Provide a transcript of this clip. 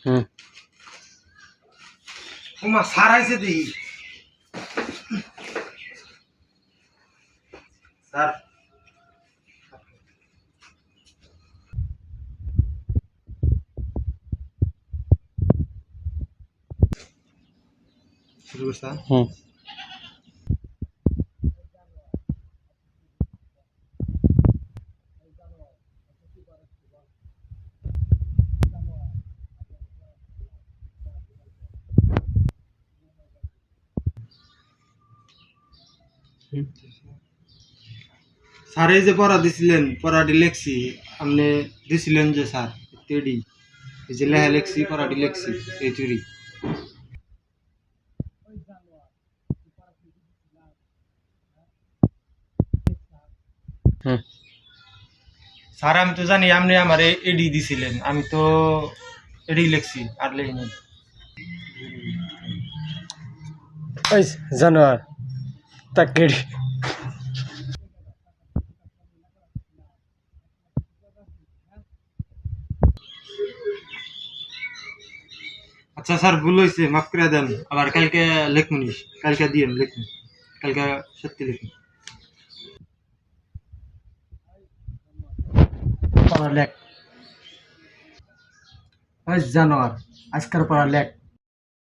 হুম ওমা সারাইছে দেই স্যার শুরু করছা হুম স্যার এই যে পড়া দিছিলেন পড়াটি লেখছি আপনি দিছিলেন যে স্যার তেডি এই যে লেখা লেখছি পড়াটি লেখছি এই চুরি হুম স্যার আমি তো জানি আপনি আমার এডি দিছিলেন আমি তো এডি লেখছি আর লেখিনি ওই জানোয়ার তাকে আচ্ছা স্যার ভুল হয়েছে মাফ করে দেন আবার কালকে লেখমুনি কালকে দিয়েন লিখুন কালকে সত্যি লিখুন পড়া লেখ ওই জানোয়ার আজকার পড়া লেখ